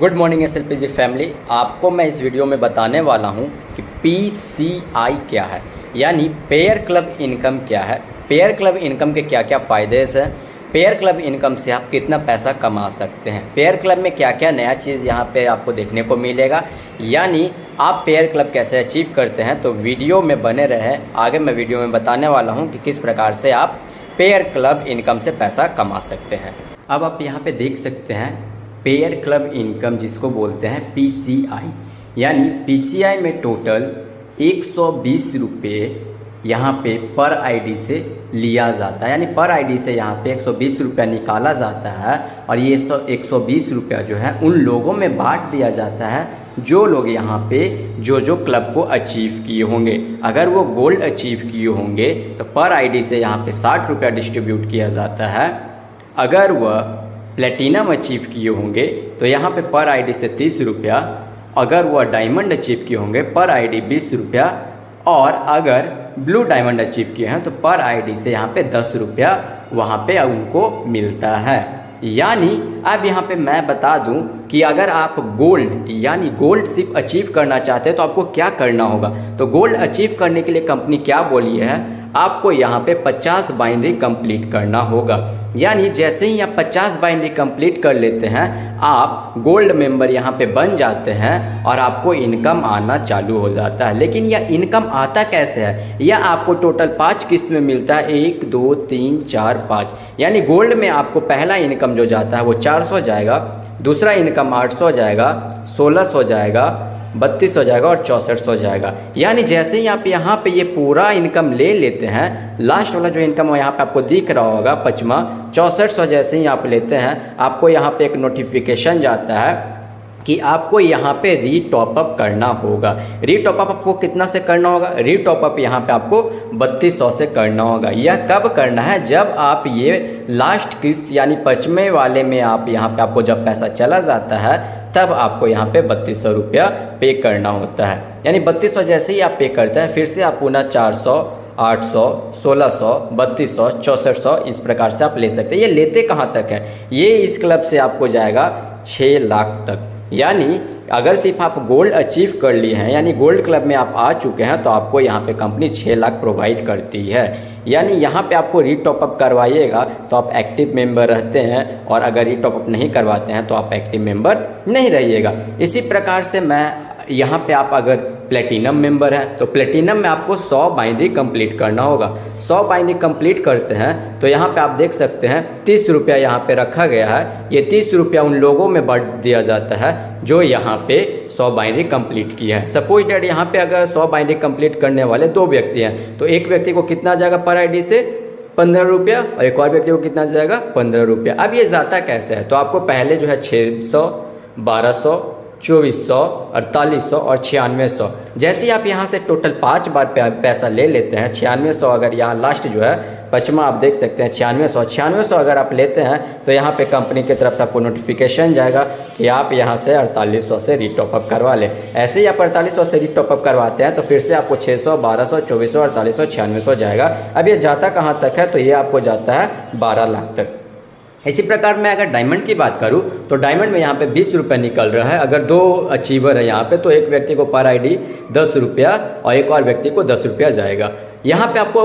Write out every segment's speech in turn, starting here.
Good morning एसएलपीजी family. आपको मैं इस वीडियो में बताने वाला हूं कि पीसीआई क्या है, यानी पेयर क्लब इनकम क्या है, पेयर क्लब इनकम के क्या क्या फ़ायदे हैं, पेयर क्लब इनकम से आप कितना पैसा कमा सकते हैं, पेयर क्लब में क्या क्या नया चीज़ यहाँ पे आपको देखने को मिलेगा, यानी आप पेयर क्लब कैसे अचीव करते हैं। तो वीडियो में बने रहें, आगे मैं वीडियो में बताने वाला हूँ कि किस प्रकार से आप पेयर क्लब इनकम से पैसा कमा सकते हैं। अब आप यहाँ पे देख सकते हैं पेयर क्लब इनकम जिसको बोलते हैं पीसीआई, यानी पीसीआई में टोटल 120 रुपये यहाँ पे पर आईडी से लिया जाता है, यानी पर आईडी से यहाँ पे 120 रुपया निकाला जाता है और ये 120 रुपया जो है उन लोगों में बांट दिया जाता है जो लोग यहाँ पे जो क्लब को अचीव किए होंगे। अगर वो गोल्ड अचीव किए होंगे तो पर आईडी से यहाँ पे 60 रुपया डिस्ट्रीब्यूट किया जाता है। अगर वह प्लेटिनम अचीव किए होंगे तो यहाँ पे पर आईडी से 30 रुपया, अगर वह डायमंड अचीव किए होंगे पर आईडी 20 रुपया, और अगर ब्लू डायमंड अचीव किए हैं तो पर आईडी से यहाँ पे 10 रुपया वहाँ पे उनको मिलता है। यानी अब यहाँ पे मैं बता दूं कि अगर आप गोल्ड यानी गोल्ड सिर्फ अचीव करना चाहते हैं तो आपको क्या करना होगा। तो गोल्ड अचीव करने के लिए कंपनी क्या बोली है, आपको यहाँ पे 50 बाइनरी कंप्लीट करना होगा। यानी जैसे ही आप 50 बाइनरी कंप्लीट कर लेते हैं आप गोल्ड मेंबर यहाँ पे बन जाते हैं और आपको इनकम आना चालू हो जाता है। लेकिन यह इनकम आता कैसे है, यह आपको टोटल 5 किस्त में मिलता है, 1 2 3 4 5। यानी गोल्ड में आपको पहला इनकम जो जाता है वो 400 जाएगा, दूसरा इनकम 800 जाएगा, 1600 जाएगा, 32 हो जाएगा और 6400 हो जाएगा। यानी जैसे ही आप यहाँ पे ये पूरा इनकम ले लेते हैं, लास्ट वाला जो इनकम यहाँ पे आपको दिख रहा होगा 55 6400, जैसे ही आप लेते हैं आपको यहाँ पे एक नोटिफिकेशन जाता है कि आपको यहाँ पे रीटॉपअप करना होगा। रीटॉपअप आपको कितना से करना होगा, रीटॉपअप यहाँ पे आपको 3200 से करना होगा। यह कब करना है, जब आप ये लास्ट किस्त यानी 55वें वाले में आप यहाँ पे आपको जब पैसा चला जाता है तब आपको यहाँ पे 3200 रुपया पे करना होता है। यानी 3200 जैसे ही आप पे करते हैं फिर से आप पुनः 400 800 1600 3200 6400 इस प्रकार से आप ले सकते हैं। ये लेते कहाँ तक है, ये इस क्लब से आपको जाएगा 6 लाख तक। यानी अगर सिर्फ आप गोल्ड अचीव कर लिए हैं यानी गोल्ड क्लब में आप आ चुके हैं तो आपको यहाँ पे कंपनी 6 लाख प्रोवाइड करती है। यानी यहाँ पे आपको रीटॉपअप करवाइएगा तो आप एक्टिव मेंबर रहते हैं, और अगर रीटॉपअप नहीं करवाते हैं तो आप एक्टिव मेंबर नहीं रहिएगा। इसी प्रकार से मैं यहाँ पे आप अगर प्लेटिनम मेंबर हैं तो प्लेटिनम में आपको 100 बाइनरी कंप्लीट करना होगा। 100 बाइनरी कंप्लीट करते हैं तो यहाँ पे आप देख सकते हैं 30 रुपया यहाँ पे रखा गया है। ये 30 रुपया उन लोगों में बांट दिया जाता है जो यहाँ पे 100 बाइनरी कंप्लीट किया है। सपोज दैट यहाँ पे अगर 100 बाइनरी कंप्लीट करने वाले 2 व्यक्ति हैं तो एक व्यक्ति को कितना जाएगा पर आईडी से 15 रुपया और एक और व्यक्ति को कितना जाएगा 15 रुपया। अब ये जाता कैसे है, तो आपको पहले जो है 600 1200 2400 4800 और 9600, जैसे ही आप यहाँ से टोटल 5 बार पैसा ले लेते हैं 9600, अगर यहाँ लास्ट जो है 55 आप देख सकते हैं 9600 अगर आप लेते हैं तो यहाँ पे कंपनी की तरफ से आपको नोटिफिकेशन जाएगा कि आप यहाँ से 4800 से रीटॉपअप करवा लें। ऐसे ही आप 4800 से रीटॉपअप करवाते हैं तो फिर से आपको 600 1200 2400 4800 9600 जाएगा। अब ये जाता कहाँ तक है, तो ये आपको जाता है 12 लाख तक। इसी प्रकार मैं अगर डायमंड की बात करूं तो डायमंड में यहाँ पे 20 रुपये निकल रहा है। अगर 2 अचीवर है यहाँ पे तो एक व्यक्ति को पर आईडी 10 रुपया और एक और व्यक्ति को 10 रुपया जाएगा। यहाँ पे आपको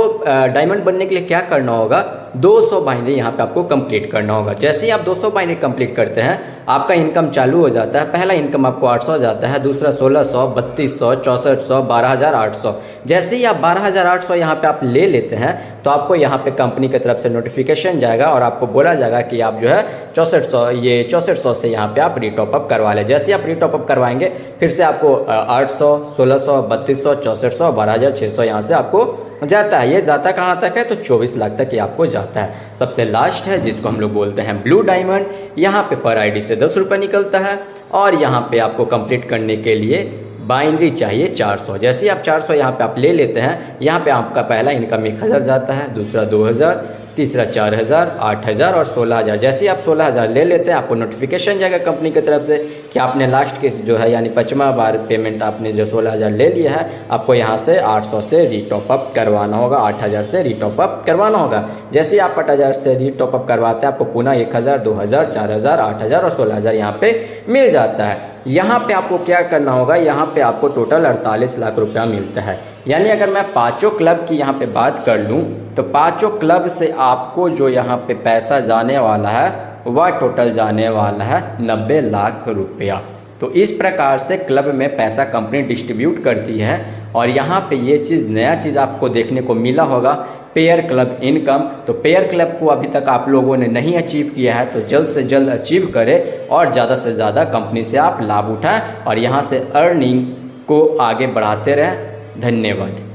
डायमंड बनने के लिए क्या करना होगा, 200 बाइनरी यहाँ पे आपको कंप्लीट करना होगा। जैसे ही आप 200 बाइनरी कंप्लीट करते हैं आपका इनकम चालू हो जाता है। पहला इनकम आपको 800 जाता है, दूसरा 1600 3200 6400 12800। जैसे ही आप 12800 यहाँ पे आप ले लेते हैं तो आपको यहाँ पे कंपनी की तरफ से नोटिफिकेशन जाएगा और आपको बोला जाएगा कि आप जो है 6400 से यहाँ पे आप रीटॉपअप करवा लें। जैसे ही आप रीटॉपअप करवाएंगे फिर से आपको 800 1600 3200 6400 12600 यहाँ से आपको जाता है। ये जाता कहाँ तक है, तो 24 लाख तक ये आपको जाता है। सबसे लास्ट है जिसको हम लोग बोलते हैं ब्लू डायमंड, यहाँ पे पर आईडी से 10 रुपये निकलता है और यहाँ पे आपको कंप्लीट करने के लिए बाइनरी चाहिए 400। जैसे ही आप 400 यहाँ पे आप ले लेते हैं, यहाँ पे आपका पहला इनकम 1000 जाता है, दूसरा 2000, तीसरा 4000, 8000 और 16000। जैसे ही आप 16000 ले लेते हैं आपको नोटिफिकेशन जाएगा कंपनी की तरफ से कि आपने लास्ट के जो है यानी 5वां बार पेमेंट आपने जो 16000 ले लिया है, आपको यहाँ से 800 से रीटॉपअप करवाना होगा, 8000 से रीटॉपअप करवाना होगा। जैसे ही आप 8000 से रीटॉपअप करवाते हैं आपको पुनः 1000, 2000, 4000, 8000 और 16000 यहाँ पे मिल जाता है। यहाँ पे आपको क्या करना होगा, यहाँ पे आपको टोटल 48 लाख रुपया मिलता है। यानी अगर मैं 5 क्लब की यहाँ पे बात कर लूँ तो 5 क्लब से आपको जो यहाँ पे पैसा जाने वाला है वह टोटल जाने वाला है 90 लाख रुपया। तो इस प्रकार से क्लब में पैसा कंपनी डिस्ट्रीब्यूट करती है। और यहाँ पे ये चीज़ नया चीज़ आपको देखने को मिला होगा, पेयर क्लब इनकम। तो पेयर क्लब को अभी तक आप लोगों ने नहीं अचीव किया है तो जल्द से जल्द अचीव करें और ज़्यादा से ज़्यादा कंपनी से आप लाभ उठाएं और यहाँ से अर्निंग को आगे बढ़ाते रहें। धन्यवाद।